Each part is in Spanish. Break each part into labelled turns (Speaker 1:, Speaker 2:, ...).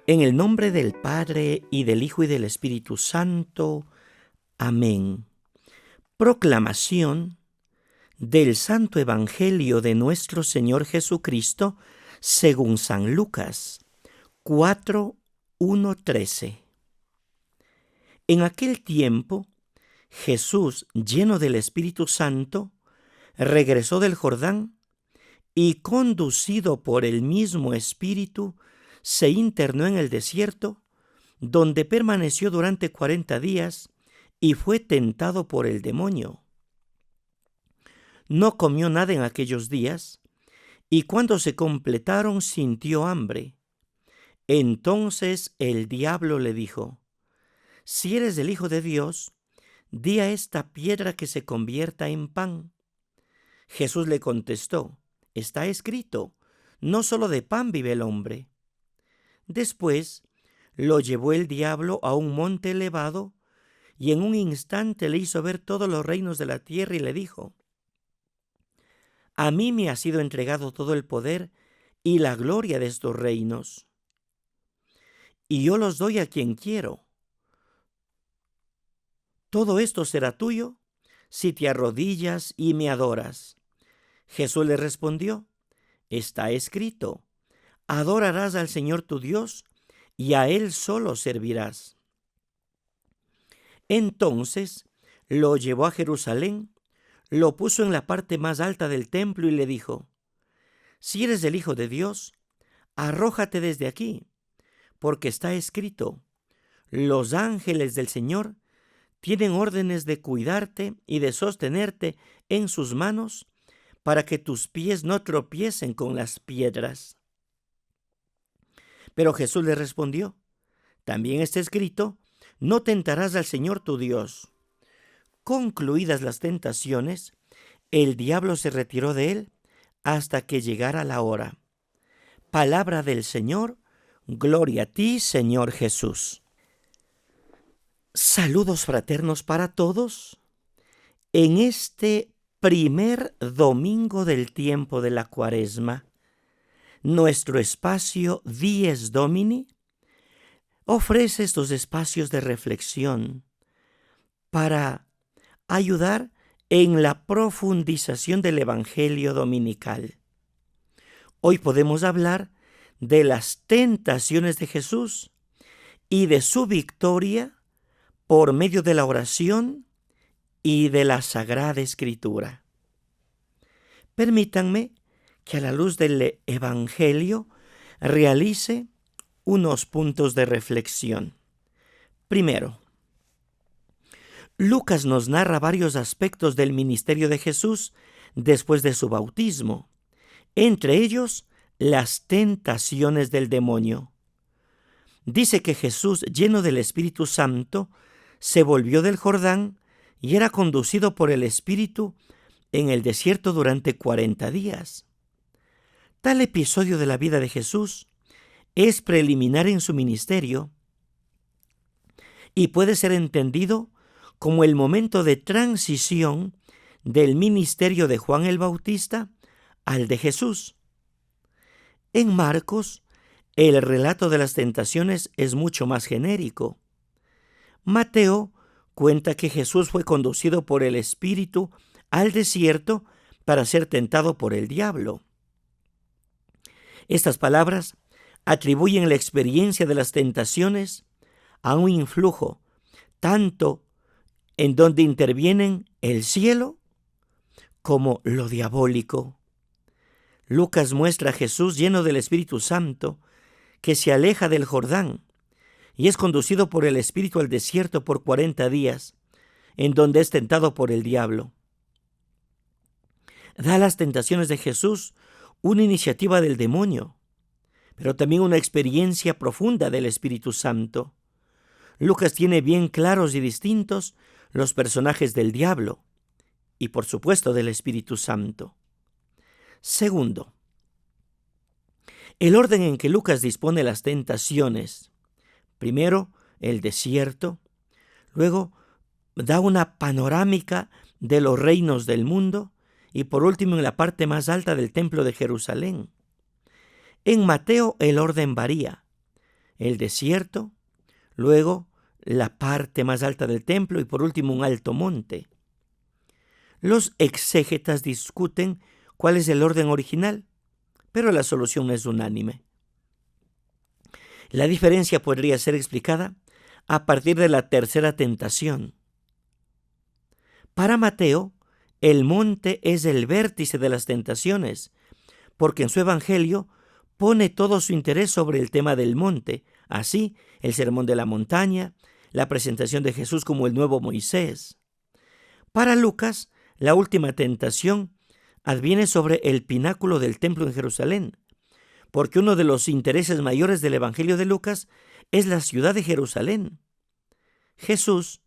Speaker 1: En el nombre del Padre, y del Hijo, y del Espíritu Santo. Amén. Proclamación del Santo Evangelio de nuestro Señor Jesucristo según San Lucas 4, 1, 13. En aquel tiempo, Jesús, lleno del Espíritu Santo, regresó del Jordán y, conducido por el mismo Espíritu, se internó en el desierto, donde permaneció durante 40 días y fue tentado por el demonio. No comió nada en aquellos días, y cuando se completaron sintió hambre. Entonces el diablo le dijo: «Si eres el Hijo de Dios, di a esta piedra que se convierta en pan». Jesús le contestó: «Está escrito, no solo de pan vive el hombre». Después lo llevó el diablo a un monte elevado, y en un instante le hizo ver todos los reinos de la tierra y le dijo: «A mí me ha sido entregado todo el poder y la gloria de estos reinos, y yo los doy a quien quiero. Todo esto será tuyo si te arrodillas y me adoras». Jesús le respondió: «Está escrito, adorarás al Señor tu Dios y a Él solo servirás». Entonces lo llevó a Jerusalén, lo puso en la parte más alta del templo y le dijo: «Si eres el Hijo de Dios, arrójate desde aquí, porque está escrito, los ángeles del Señor tienen órdenes de cuidarte y de sostenerte en sus manos, para que tus pies no tropiecen con las piedras». Pero Jesús le respondió: «También está escrito, no tentarás al Señor tu Dios». Concluidas las tentaciones, el diablo se retiró de él hasta que llegara la hora. Palabra del Señor. Gloria a ti, Señor Jesús. Saludos fraternos para todos. En este primer domingo del tiempo de la Cuaresma, nuestro espacio Dies Domini ofrece estos espacios de reflexión para ayudar en la profundización del Evangelio dominical. Hoy podemos hablar de las tentaciones de Jesús y de su victoria por medio de la oración y de la Sagrada Escritura. Permítanme que a la luz del Evangelio realice unos puntos de reflexión. Primero, Lucas nos narra varios aspectos del ministerio de Jesús después de su bautismo, entre ellos las tentaciones del demonio. Dice que Jesús, lleno del Espíritu Santo, se volvió del Jordán y era conducido por el Espíritu en el desierto durante 40 días. Tal episodio de la vida de Jesús es preliminar en su ministerio y puede ser entendido como el momento de transición del ministerio de Juan el Bautista al de Jesús. En Marcos, el relato de las tentaciones es mucho más genérico. Mateo cuenta que Jesús fue conducido por el Espíritu al desierto para ser tentado por el diablo. Estas palabras atribuyen la experiencia de las tentaciones a un influjo tanto en donde intervienen el cielo como lo diabólico. Lucas muestra a Jesús lleno del Espíritu Santo que se aleja del Jordán y es conducido por el Espíritu al desierto por 40 días, en donde es tentado por el diablo. Da a las tentaciones de Jesús una iniciativa del demonio, pero también una experiencia profunda del Espíritu Santo. Lucas tiene bien claros y distintos los personajes del diablo y, por supuesto, del Espíritu Santo. Segundo, el orden en que Lucas dispone las tentaciones. Primero, el desierto. Luego, da una panorámica de los reinos del mundo. Y por último, en la parte más alta del templo de Jerusalén. En Mateo, el orden varía. el desierto, luego la parte más alta del templo y por último un alto monte. Los exégetas discuten cuál es el orden original, pero la solución es unánime. La diferencia podría ser explicada a partir de la tercera tentación. Para Mateo, el monte es el vértice de las tentaciones, porque en su evangelio pone todo su interés sobre el tema del monte, así el sermón de la montaña, la presentación de Jesús como el nuevo Moisés. Para Lucas, la última tentación adviene sobre el pináculo del templo en Jerusalén, porque uno de los intereses mayores del Evangelio de Lucas es la ciudad de Jerusalén. Jesús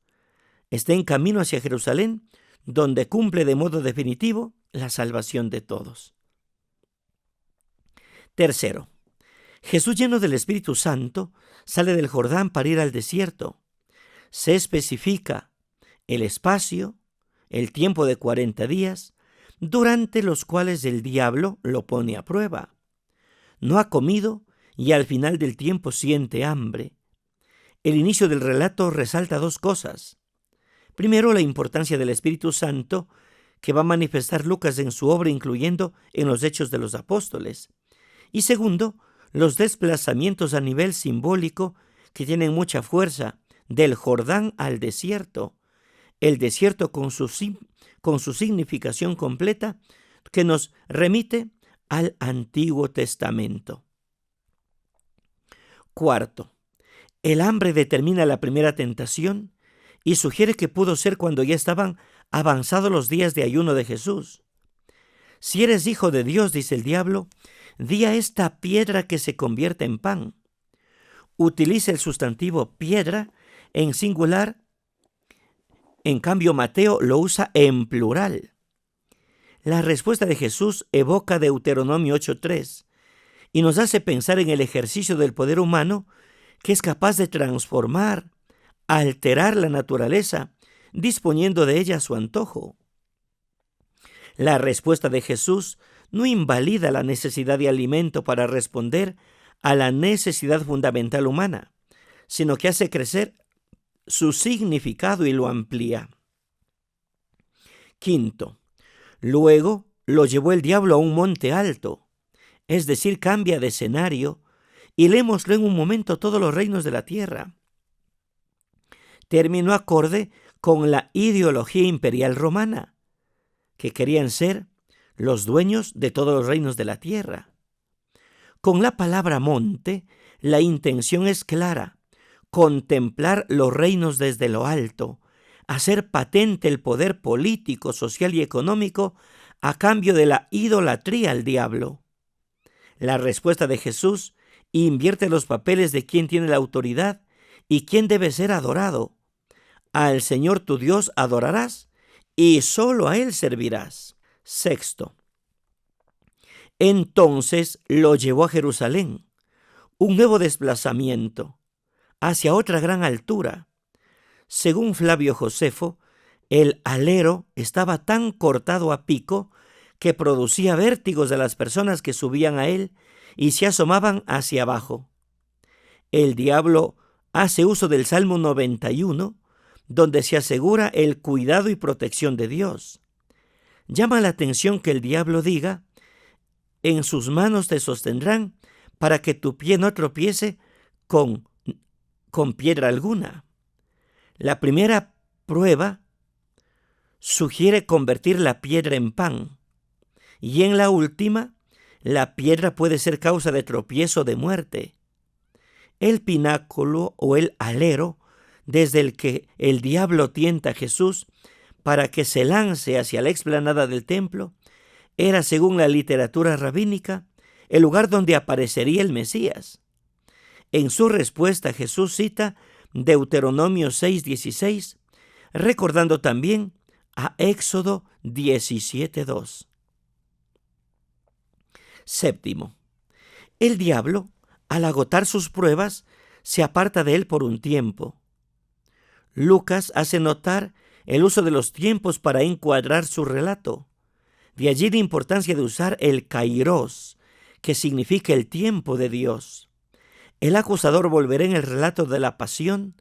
Speaker 1: está en camino hacia Jerusalén, donde cumple de modo definitivo la salvación de todos. Tercero, Jesús, lleno del Espíritu Santo, sale del Jordán para ir al desierto. Se especifica el espacio, el tiempo de 40 días, durante los cuales el diablo lo pone a prueba. No ha comido y al final del tiempo siente hambre. El inicio del relato resalta dos cosas. Primero, la importancia del Espíritu Santo que va a manifestar Lucas en su obra, incluyendo en los Hechos de los Apóstoles. Y segundo, los desplazamientos a nivel simbólico que tienen mucha fuerza, del Jordán al desierto. El desierto con su significación completa que nos remite al Antiguo Testamento. Cuarto, el hambre determina la primera tentación y sugiere que pudo ser cuando ya estaban avanzados los días de ayuno de Jesús. Si eres hijo de Dios, dice el diablo, di a esta piedra que se convierta en pan. Utiliza el sustantivo piedra en singular, en cambio Mateo lo usa en plural. La respuesta de Jesús evoca Deuteronomio 8:3 y nos hace pensar en el ejercicio del poder humano que es capaz de transformar, alterar la naturaleza, disponiendo de ella a su antojo. La respuesta de Jesús no invalida la necesidad de alimento para responder a la necesidad fundamental humana, sino que hace crecer su significado y lo amplía. Quinto, luego lo llevó el diablo a un monte alto, es decir, cambia de escenario y le mostró en un momento todos los reinos de la tierra. Terminó acorde con la ideología imperial romana, que querían ser los dueños de todos los reinos de la tierra. Con la palabra monte, la intención es clara: contemplar los reinos desde lo alto, hacer patente el poder político, social y económico a cambio de la idolatría al diablo. La respuesta de Jesús invierte los papeles de quién tiene la autoridad y quién debe ser adorado. Al Señor tu Dios adorarás y solo a Él servirás. Sexto, entonces lo llevó a Jerusalén, un nuevo desplazamiento hacia otra gran altura. Según Flavio Josefo, el alero estaba tan cortado a pico que producía vértigos a las personas que subían a él y se asomaban hacia abajo. El diablo hace uso del Salmo 91, donde se asegura el cuidado y protección de Dios. Llama la atención que el diablo diga: en sus manos te sostendrán para que tu pie no tropiece con piedra alguna. La primera prueba sugiere convertir la piedra en pan, y en la última, la piedra puede ser causa de tropiezo o de muerte. El pináculo o el alero desde el que el diablo tienta a Jesús para que se lance hacia la explanada del templo era, según la literatura rabínica, el lugar donde aparecería el Mesías. En su respuesta, Jesús cita Deuteronomio 6:16, recordando también a Éxodo 17:2. Séptimo, el diablo, al agotar sus pruebas, se aparta de él por un tiempo. Lucas hace notar el uso de los tiempos para encuadrar su relato. De allí la importancia de usar el kairos, que significa el tiempo de Dios. El acusador volverá en el relato de la pasión,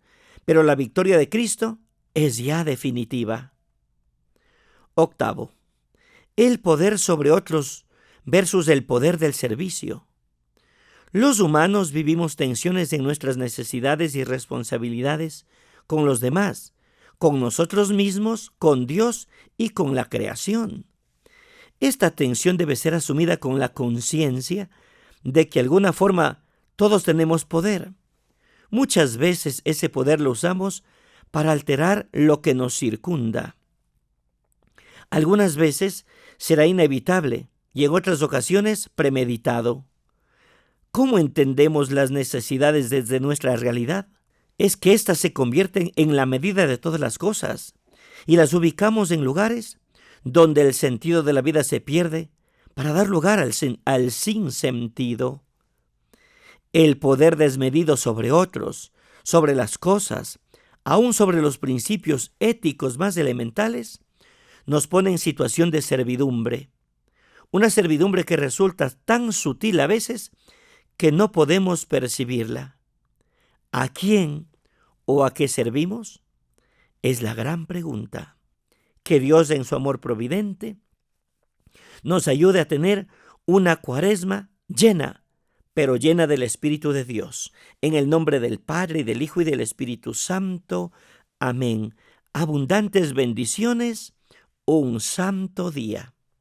Speaker 1: pero la victoria de Cristo es ya definitiva. Octavo, el poder sobre otros versus el poder del servicio. Los humanos vivimos tensiones en nuestras necesidades y responsabilidades con los demás, con nosotros mismos, con Dios y con la creación. Esta tensión debe ser asumida con la conciencia de que de alguna forma todos tenemos poder. Muchas veces ese poder lo usamos para alterar lo que nos circunda. Algunas veces será inevitable y en otras ocasiones premeditado. ¿Cómo entendemos las necesidades desde nuestra realidad? Es que éstas se convierten en la medida de todas las cosas y las ubicamos en lugares donde el sentido de la vida se pierde para dar lugar al sinsentido. El poder desmedido sobre otros, sobre las cosas, aún sobre los principios éticos más elementales, nos pone en situación de servidumbre. Una servidumbre que resulta tan sutil a veces que no podemos percibirla. ¿A quién o a qué servimos? Es la gran pregunta. Que Dios en su amor providente nos ayude a tener una cuaresma llena, pero llena del Espíritu de Dios. En el nombre del Padre, y del Hijo, y del Espíritu Santo. Amén. Abundantes bendiciones, un santo día.